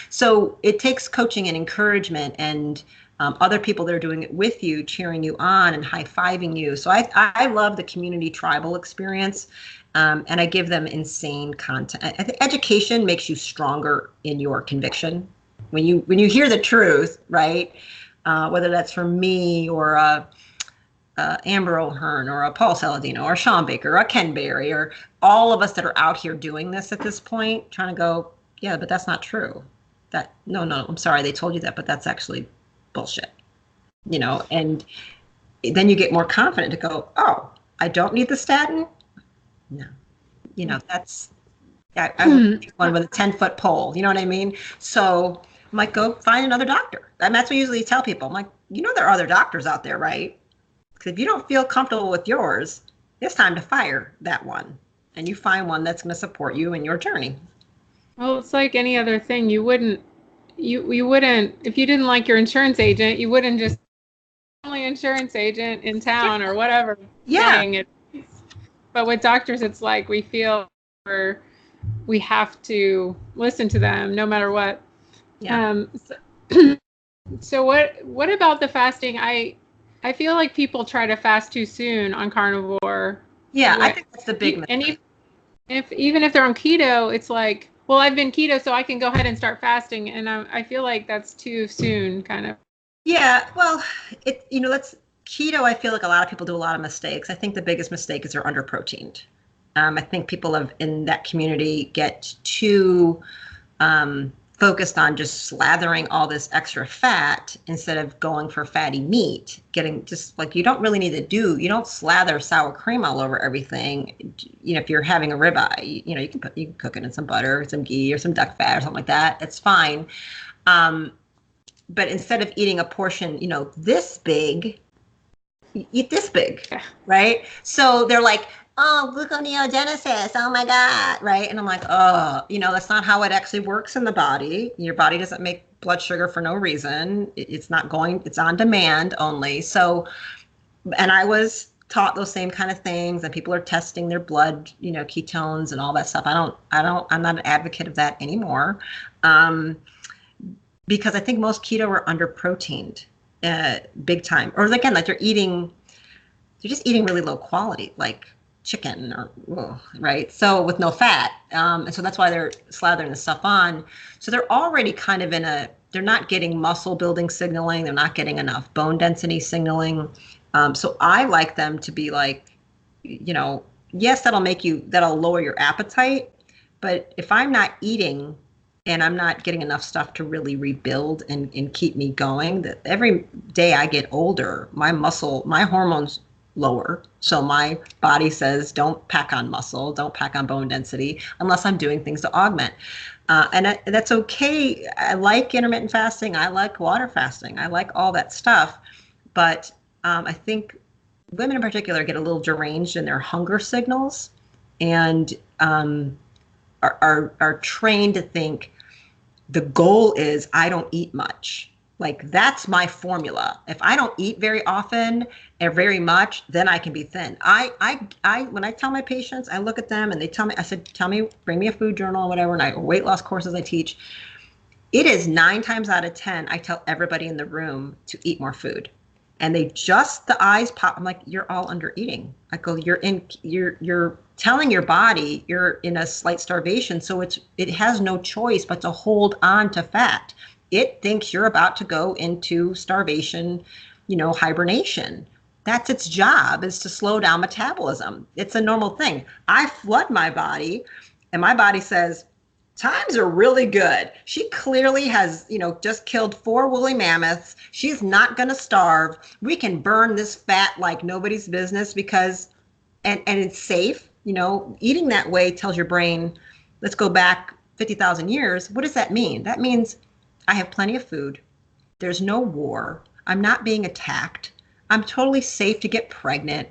so it takes coaching and encouragement and other people that are doing it with you, cheering you on and high-fiving you. So I love the community tribal experience. And I give them insane content. I think education makes you stronger in your conviction. When you hear the truth, right? Whether that's from me or Amber O'Hearn or a Paul Saladino or Sean Baker or a Ken Berry or all of us that are out here doing this at this point, trying to go, yeah, but that's not true. No, I'm sorry, they told you that, but that's actually bullshit. And then you get more confident to go, oh, I don't need the statin. No, that's, I would pick one with a 10-foot pole. You know what I mean? So I'm like, go find another doctor. And that's what I usually tell people. I'm like, there are other doctors out there, right? Because if you don't feel comfortable with yours, it's time to fire that one. And you find one that's going to support you in your journey. Well, it's like any other thing. You wouldn't, if you didn't like your insurance agent, you wouldn't just only insurance agent in town or whatever. Yeah. But with doctors, it's like we feel we have to listen to them no matter what. Yeah. So what about the fasting? I feel like people try to fast too soon on carnivore. Yeah, I think that's the big mistake. And even if they're on keto, it's like, well, I've been keto, so I can go ahead and start fasting. And I feel like that's too soon, kind of. Yeah, well, keto, I feel like a lot of people do a lot of mistakes. I think the biggest mistake is they're underproteined. I think people in that community get too focused on just slathering all this extra fat instead of going for fatty meat. Getting just like, you don't really need to you don't slather sour cream all over everything. If you're having a ribeye, you can cook it in some butter, some ghee, or some duck fat or something like that. It's fine. But instead of eating a portion, this big, eat this big, right? So they're like, oh, gluconeogenesis, oh my God, right? And I'm like, oh, that's not how it actually works in the body. Your body doesn't make blood sugar for no reason. It's on demand only. So, and I was taught those same kind of things, and people are testing their blood, ketones and all that stuff. I'm not an advocate of that anymore. Because I think most keto are underproteined, big time. Or again, like they're just eating really low quality, like chicken right? So with no fat. And so that's why they're slathering the stuff on. So they're already kind of they're not getting muscle building signaling. They're not getting enough bone density signaling. So I like them to be like, yes, that'll lower your appetite. But if I'm not eating and I'm not getting enough stuff to really rebuild and keep me going, that every day I get older, my hormones lower. So my body says, don't pack on muscle, don't pack on bone density unless I'm doing things to augment. And that's okay. I like intermittent fasting. I like water fasting. I like all that stuff. But I think women in particular get a little deranged in their hunger signals and are trained to think the goal is I don't eat much. Like that's my formula. If I don't eat very often and very much, then I can be thin. When I tell my patients, I look at them and they tell me, I said, tell me, bring me a food journal or whatever, and I weight loss courses I teach. It is 9 times out of 10, I tell everybody in the room to eat more food. And they just, the eyes pop. I'm like, you're all under eating. I go, you're telling your body you're in a slight starvation. So it has no choice but to hold on to fat. It thinks you're about to go into starvation, hibernation. That's its job, is to slow down metabolism. It's a normal thing. I flood my body and my body says, times are really good. She clearly has, just killed 4 woolly mammoths. She's not going to starve. We can burn this fat like nobody's business because, and it's safe. Eating that way tells your brain, let's go back 50,000 years. What does that mean? That means I have plenty of food. There's no war. I'm not being attacked. I'm totally safe to get pregnant.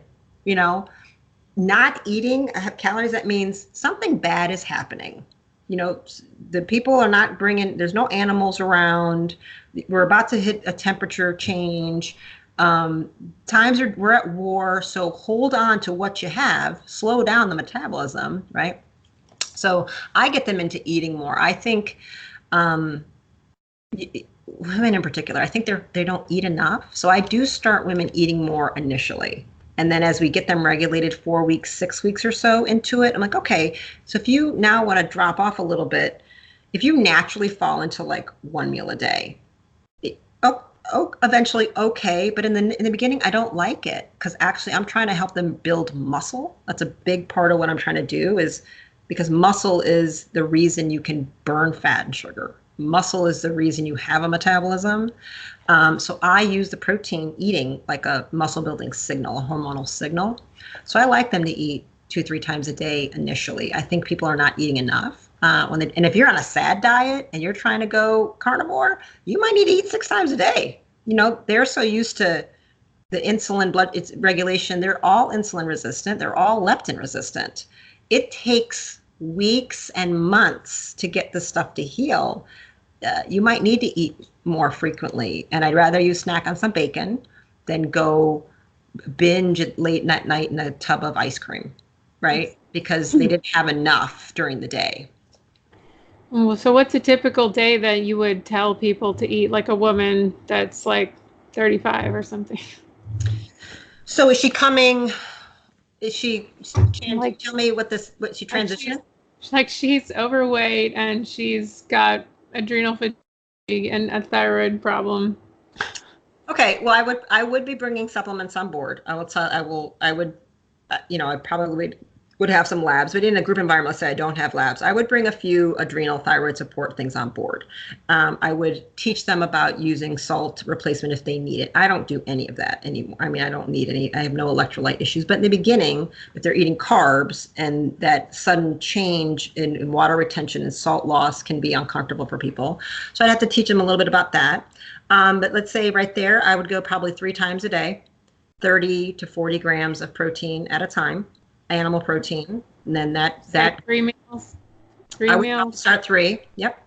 Not eating, I have calories. That means something bad is happening. The people are not there's no animals around. We're about to hit a temperature change. We're at war. So hold on to what you have, slow down the metabolism, right? So I get them into eating more. I think, women in particular, I think they don't eat enough. So I do start women eating more initially. And then as we get them regulated 4 weeks, 6 weeks or so into it, I'm like, okay, so if you now want to drop off a little bit, if you naturally fall into like 1 meal a day, eventually okay. But in the beginning, I don't like it because actually I'm trying to help them build muscle. That's a big part of what I'm trying to do, is because muscle is the reason you can burn fat and sugar. Muscle is the reason you have a metabolism. So I use the protein eating like a muscle building signal, a hormonal signal. So I like them to eat 2-3 times a day initially. I think people are not eating enough. And if you're on a SAD diet and you're trying to go carnivore, you might need to eat 6 times a day. They're so used to the insulin its regulation. They're all insulin resistant. They're all leptin resistant. It takes weeks and months to get this stuff to heal. You might need to eat more frequently. And I'd rather you snack on some bacon than go binge at late at night in a tub of ice cream, right? Because they didn't have enough during the day. So what's a typical day that you would tell people to eat, like a woman that's like 35 or something? So is she can you tell me what she transitioned? She's overweight and she's got adrenal fatigue and a thyroid problem. Okay, well, I would be bringing supplements on board. I probably would have some labs, but in a group environment, let's say I don't have labs, I would bring a few adrenal thyroid support things on board. I would teach them about using salt replacement if they need it. I don't do any of that anymore. I mean, I don't need any, I have no electrolyte issues, but in the beginning, if they're eating carbs and that sudden change in water retention and salt loss can be uncomfortable for people. So I'd have to teach them a little bit about that. But let's say right there, I would go probably 3 times a day, 30 to 40 grams of protein at a time. Animal protein, and then that 3 meals. I would start 3. Yep.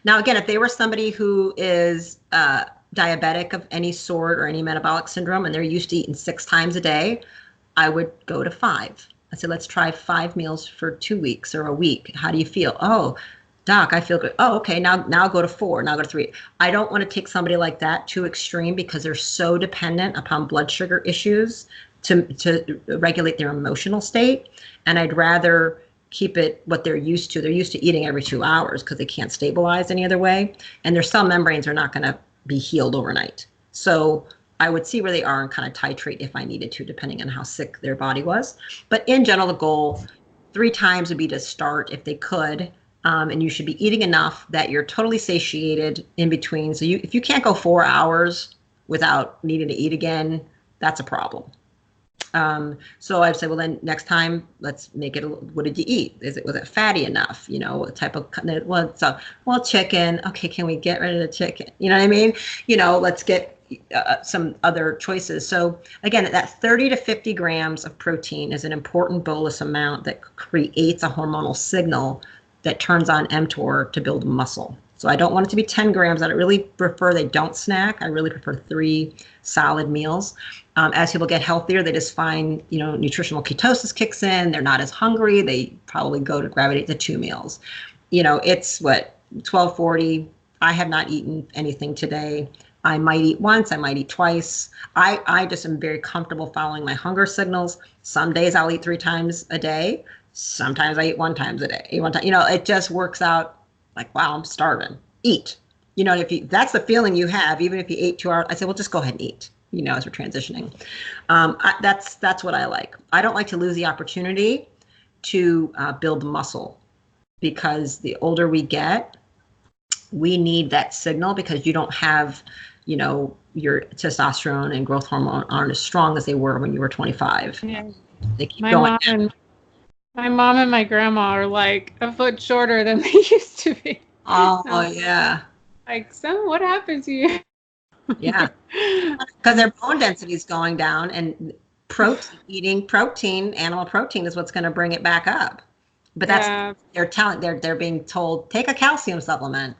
Now again, if they were somebody who is diabetic of any sort or any metabolic syndrome and they're used to eating 6 times a day, I would go to 5. I said, let's try 5 meals for 2 weeks or a week. How do you feel? Oh, doc, I feel good. Oh, okay. Now go to 4. Now go to 3. I don't want to take somebody like that too extreme because they're so dependent upon blood sugar issues to regulate their emotional state. And I'd rather keep it what they're used to. They're used to eating every 2 hours because they can't stabilize any other way. And their cell membranes are not going to be healed overnight. So I would see where they are and kind of titrate if I needed to, depending on how sick their body was. But in general, the goal 3 times would be to start if they could. And you should be eating enough that you're totally satiated in between. So if you can't go 4 hours without needing to eat again, that's a problem. So I'd say, well, then next time, let's make it, what did you eat? Was it fatty enough? What type of, chicken. Okay, can we get rid of the chicken? You know what I mean? Let's get some other choices. So again, that 30 to 50 grams of protein is an important bolus amount that creates a hormonal signal that turns on mTOR to build muscle. So I don't want it to be 10 grams. I really prefer they don't snack. I really prefer 3 solid meals. As people get healthier, they just find, nutritional ketosis kicks in. They're not as hungry. They probably go to gravitate to 2 meals. It's 12:40. I have not eaten anything today. I might eat once, I might eat twice. I just am very comfortable following my hunger signals. Some days I'll eat 3 times a day. Sometimes I eat 1 time a day. It just works out like, wow, I'm starving. Eat. If that's the feeling you have, even if you ate 2 hours, I say, well, just go ahead and eat, as we're transitioning. That's what I like. I don't like to lose the opportunity to build muscle, because the older we get, we need that signal, because you don't have, your testosterone and growth hormone aren't as strong as they were when you were 25. Yeah. They keep going. My mom and my grandma are like a foot shorter than they used to be. Oh, yeah. Like, what happened to you? Yeah. Because their bone density is going down, and eating protein, animal protein, is what's going to bring it back up. But that's they're being told, take a calcium supplement.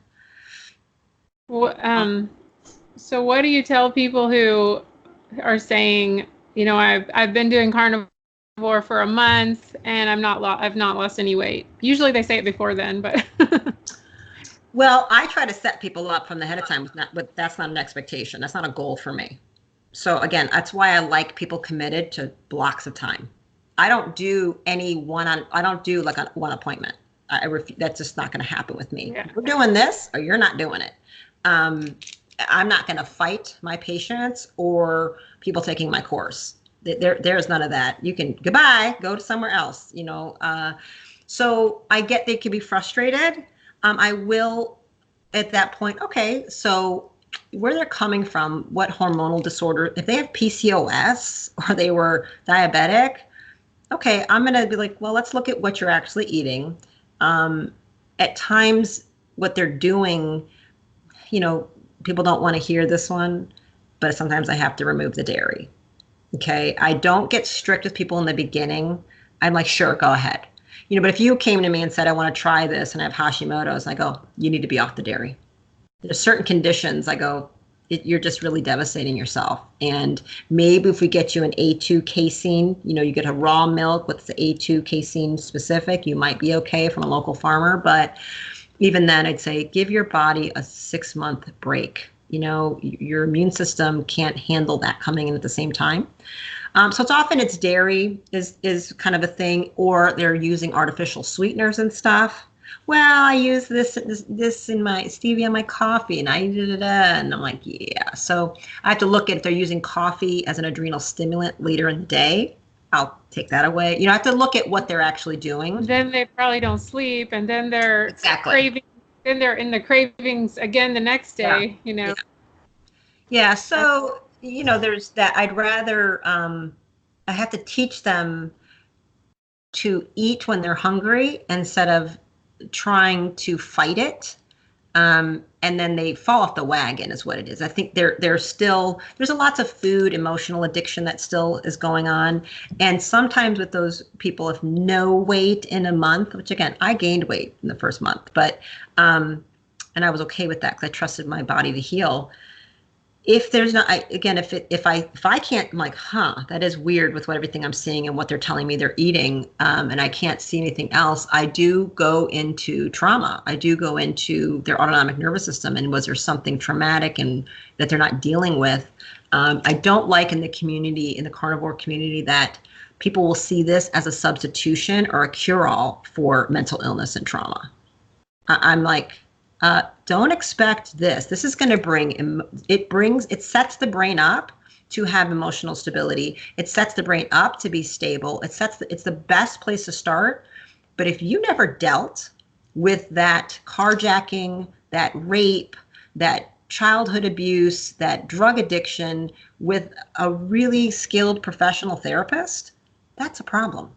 So what do you tell people who are saying, I've been doing carnivore for a month and I've not lost any weight? Usually they say it before then, but Well, I try to set people up from the head of time, but that's not an expectation. That's not a goal for me. So again, that's why I like people committed to blocks of time. I don't do I don't do like a one appointment. That's just not going to happen with me. Yeah. We're doing this, or you're not doing it. I'm not going to fight my patients or people taking my course. There's none of that. You can goodbye, go to somewhere else. So I get they can be frustrated. I will at that point. Okay, so where they're coming from, what hormonal disorder? If they have PCOS or they were diabetic. Okay, I'm going to be like, well, let's look at what you're actually eating. At times, what they're doing, people don't want to hear this one, but sometimes I have to remove the dairy. Okay, I don't get strict with people in the beginning. I'm like, sure, go ahead. But if you came to me and said, I want to try this and I have Hashimoto's, I go, you need to be off the dairy. There's certain conditions, I go, you're just really devastating yourself. And maybe if we get you an A2 casein, you get a raw milk with the A2 casein specific, you might be okay from a local farmer. But even then, I'd say give your body a 6-month break. Your immune system can't handle that coming in at the same time. So it's dairy is kind of a thing, or they're using artificial sweeteners and stuff. Well, I use this in my stevia in my coffee, and and I'm like, yeah. So I have to look at if they're using coffee as an adrenal stimulant later in the day. I'll take that away. I have to look at what they're actually doing. Then they probably don't sleep, and then they're craving. Then they're in the cravings again the next day. Yeah. Yeah. So there's that. I'd rather I have to teach them to eat when they're hungry instead of trying to fight it, and then they fall off the wagon is what it is. I think there's a lots of food emotional addiction that still is going on, and sometimes with those people, if no weight in a month, which again I gained weight in the first month, but and I was okay with that because I trusted my body to heal. If there's not, if I can't, I'm like, that is weird with everything I'm seeing and what they're telling me they're eating, and I can't see anything else, I do go into trauma. I do go into their autonomic nervous system, and was there something traumatic and that they're not dealing with? I don't like in the carnivore community, that people will see this as a substitution or a cure-all for mental illness and trauma. I'm like, don't expect this. This is going to it sets the brain up to have emotional stability. It sets the brain up to be stable. It's the best place to start. But if you never dealt with that carjacking, that rape, that childhood abuse, that drug addiction with a really skilled professional therapist, that's a problem.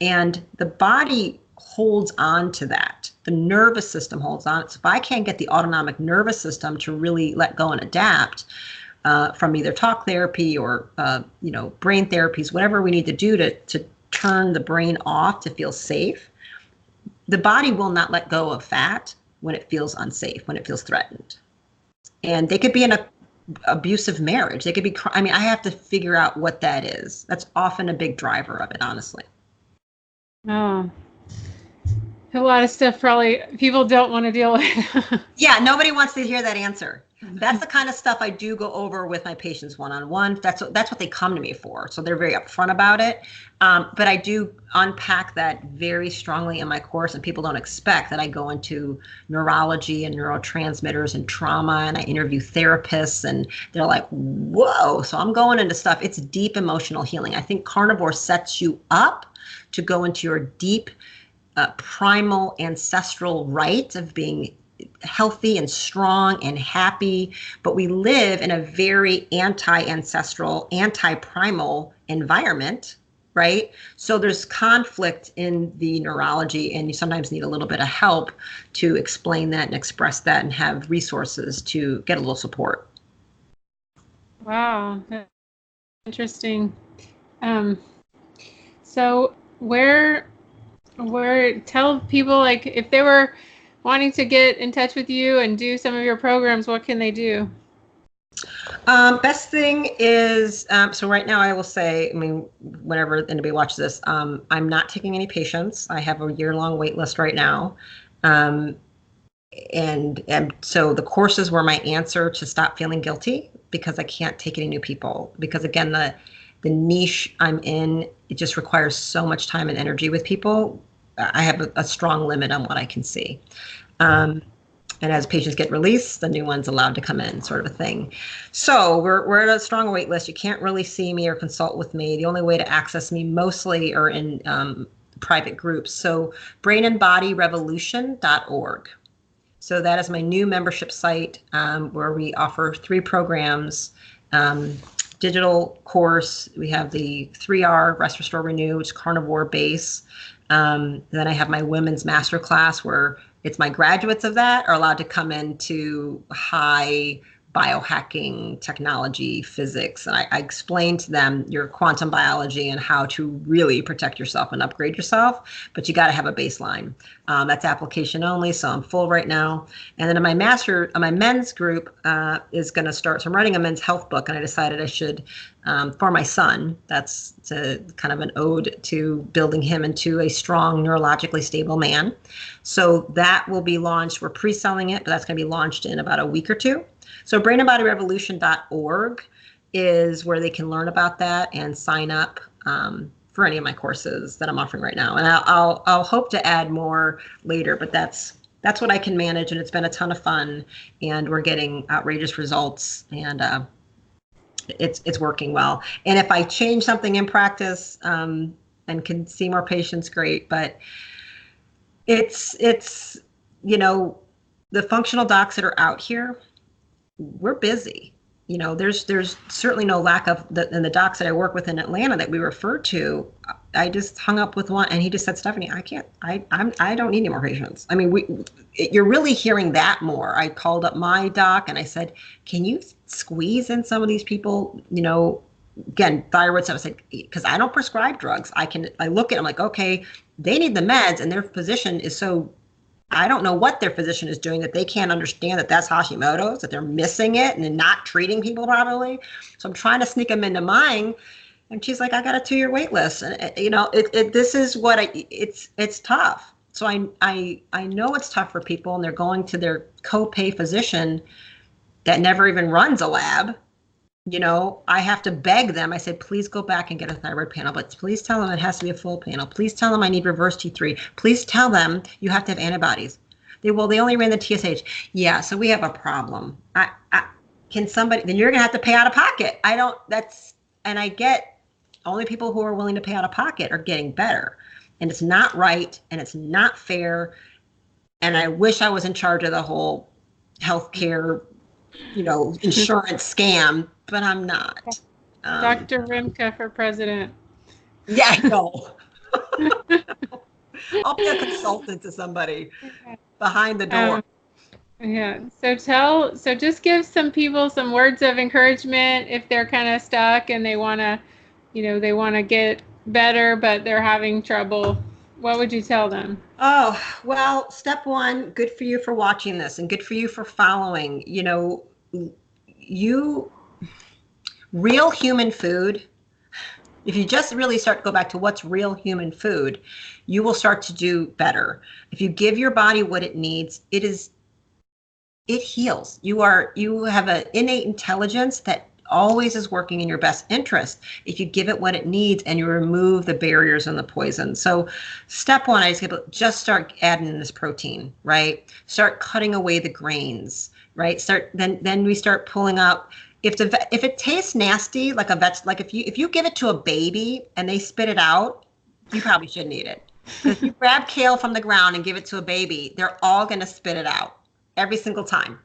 And the body holds on to that. The nervous system holds on. So if I can't get the autonomic nervous system to really let go and adapt from either talk therapy or brain therapies, whatever we need to do to turn the brain off to feel safe, the body will not let go of fat when it feels unsafe, when it feels threatened. And they could be in a abusive marriage. They could be, I mean, I have to figure out what that is. That's often a big driver of it, honestly. Oh, a lot of stuff probably people don't want to deal with. Yeah, nobody wants to hear that answer. That's the kind of stuff I do go over with my patients one-on-one. That's what they come to me for. So they're very upfront about it. But I do unpack that very strongly in my course, and people don't expect that I go into neurology and neurotransmitters and trauma, and I interview therapists, and they're like, whoa. So I'm going into stuff. It's deep emotional healing. I think carnivore sets you up to go into your deep primal ancestral right of being healthy and strong and happy, but we live in a very anti-ancestral, anti-primal environment, right? So there's conflict in the neurology, and you sometimes need a little bit of help to explain that and express that and have resources to get a little support. Wow, that's interesting. So where tell people, like, if they were wanting to get in touch with you and do some of your programs, what can they do? Best thing is, so right now I will say, I mean, whenever anybody watches this, I'm not taking any patients. I have a year-long wait list right now. And so the courses were my answer to stop feeling guilty, because I can't take any new people. Because again, the niche I'm in, it just requires so much time and energy with people. I have a strong limit on what I can see. And as patients get released, the new one's allowed to come in, sort of a thing. So we're at a strong wait list. You can't really see me or consult with me. The only way to access me mostly are in private groups. So brainandbodyrevolution.org. So that is my new membership site, where we offer 3 programs. Digital course, we have the 3R Rest, Restore, Renew, which is carnivore base. Then I have my women's masterclass, where it's my graduates of that are allowed to come into high biohacking technology, physics. And I explain to them your quantum biology and how to really protect yourself and upgrade yourself. But you got to have a baseline. That's application only. So I'm full right now. And then in my men's group is going to start. So I'm writing a men's health book, and I decided I should, for my son, that's kind of an ode to building him into a strong, neurologically stable man. So that will be launched. We're pre-selling it, but that's going to be launched in about a week or 2. So brainandbodyrevolution.org is where they can learn about that and sign up for any of my courses that I'm offering right now. And I'll hope to add more later, but that's what I can manage, and it's been a ton of fun, and we're getting outrageous results, and it's working well. And if I change something in practice and can see more patients, great. But it's the functional docs that are out here, we're busy. There's certainly no lack of in the docs that I work with in Atlanta that we refer to. I just hung up with one, and he just said, Stephanie, I don't need any more patients. I mean, you're really hearing that more. I called up my doc and I said, can you squeeze in some of these people, again, thyroid stuff. I said, because I don't prescribe drugs. I look at, I'm like, okay, they need the meds, and their physician is so, I don't know what their physician is doing that they can't understand that that's Hashimoto's, that they're missing it and not treating people properly. So I'm trying to sneak them into mine. And she's like, I got a 2-year wait list. And this is what it's tough. So I know it's tough for people, and they're going to their co-pay physician that never even runs a lab. I have to beg them. I said, please go back and get a thyroid panel, but please tell them it has to be a full panel. Please tell them I need reverse T3. Please tell them you have to have antibodies. They only ran the TSH. Yeah, so we have a problem. Can somebody, then you're going to have to pay out of pocket. And I get only people who are willing to pay out of pocket are getting better. And it's not right, and it's not fair. And I wish I was in charge of the whole healthcare, insurance scam, but I'm not. Dr. Rimka for president. Yeah, I know. I'll be a consultant to somebody behind the door. Yeah. So just give some people some words of encouragement if they're kind of stuck and they want to, they want to get better, but they're having trouble. what would you tell them? Oh, well, step one, good for you for watching this and good for you for following. You real human food, if you just really start to go back to what's real human food, you will start to do better. If you give your body what it needs, it heals. You have an innate intelligence that always is working in your best interest if you give it what it needs and you remove the barriers and the poison. So step one, I just start adding in this protein, right? Start cutting away the grains, right? Then we start pulling up. If it tastes nasty, like if you give it to a baby and they spit it out, you probably shouldn't eat it. Because if you grab kale from the ground and give it to a baby, they're all going to spit it out every single time.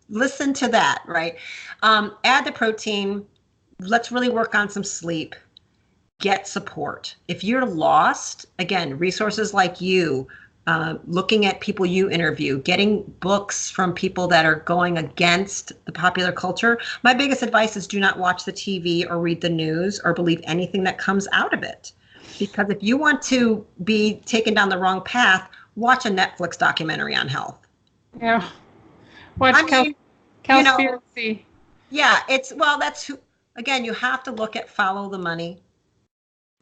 Listen to that, right? Add the protein. Let's really work on some sleep. Get support. If you're lost, again, resources like you, looking at people you interview, getting books from people that are going against the popular culture. My biggest advice is do not watch the TV or read the news or believe anything that comes out of it. Because if you want to be taken down the wrong path, watch a Netflix documentary on health. Yeah. Watch Cowspiracy. Yeah, that's again, you have to look at follow the money,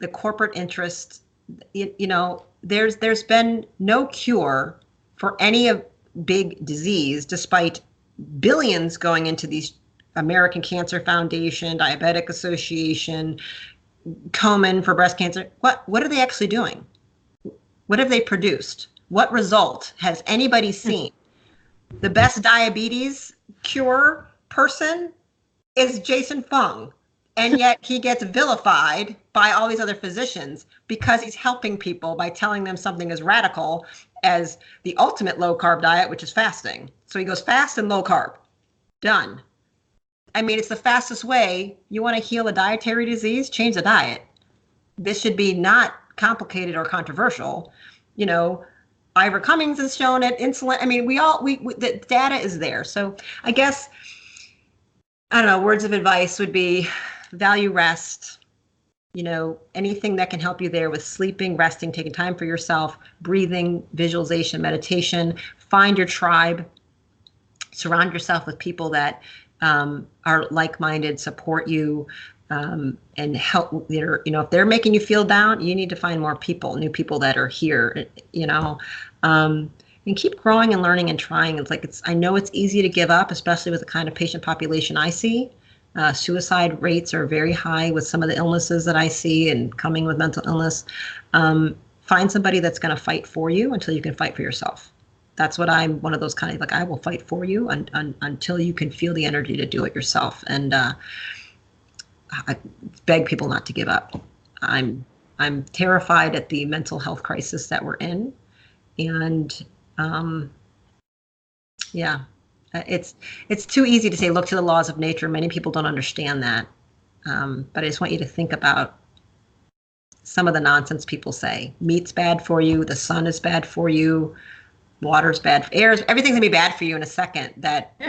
the corporate interest. There's been no cure for any of big disease, despite billions going into these American Cancer Foundation, Diabetic Association, Komen for breast cancer. What are they actually doing? What have they produced? What result has anybody seen? The best diabetes cure person is Jason Fung. And yet he gets vilified by all these other physicians because he's helping people by telling them something as radical as the ultimate low carb diet, which is fasting. So he goes fast and low carb. Done. I mean, it's the fastest way. You want to heal a dietary disease? Change the diet. This should be not complicated or controversial. Ivor Cummings has shown it, insulin. I mean, the data is there. So I guess, I don't know, words of advice would be value rest, anything that can help you there with sleeping, resting, taking time for yourself, breathing, visualization, meditation. Find your tribe. Surround yourself with people that are like-minded, support you, and help. If they're making you feel down, you need to find more people, new people that are here, and keep growing and learning and trying. I know it's easy to give up, especially with the kind of patient population I see. Suicide rates are very high with some of the illnesses that I see and coming with mental illness. Find somebody that's going to fight for you until you can fight for yourself. That's what I'm one of those kind of I will fight for you until you can feel the energy to do it yourself. And I beg people not to give up. I'm terrified at the mental health crisis that we're in. And it's too easy to say, look to the laws of nature. Many people don't understand that. But I just want you to think about some of the nonsense people say. Meat's bad for you. The sun is bad for you. Water's bad. Everything's gonna be bad for you in a second. That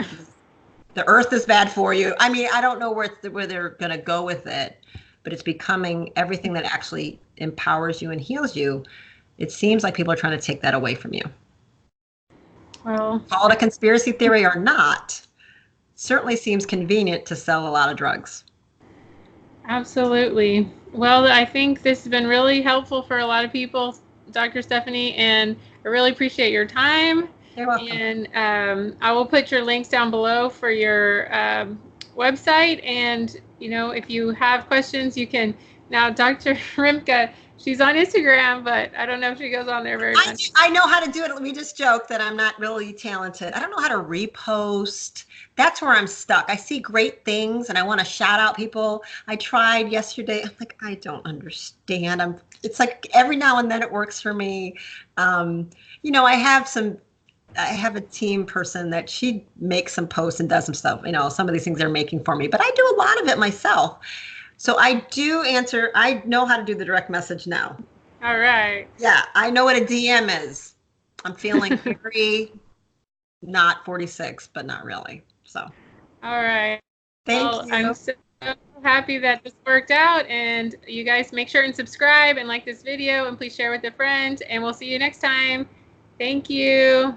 the earth is bad for you. I mean, I don't know where they're gonna go with it, but it's becoming everything that actually empowers you and heals you. It seems like people are trying to take that away from you. Well, call it a conspiracy theory or not, certainly seems convenient to sell a lot of drugs. Absolutely. Well, I think this has been really helpful for a lot of people, Dr. Stephanie, and I really appreciate your time. You're welcome. And I will put your links down below for your website. And, if you have questions, you can. Now, Dr. Rimka, she's on Instagram, but I don't know if she goes on there very much. I know how to do it. Let me just joke that I'm not really talented. I don't know how to repost. That's where I'm stuck. I see great things and I want to shout out people. I tried yesterday. I'm like, I don't understand. It's like every now and then it works for me. I have a team person that she makes some posts and does some stuff. Some of these things they're making for me, but I do a lot of it myself. So I do answer. I know how to do the direct message now. All right. Yeah, I know what a DM is. I'm feeling very not 46, but not really. So. All right. Thank you. I'm so happy that this worked out, and you guys make sure and subscribe and like this video, and please share with a friend, and we'll see you next time. Thank you.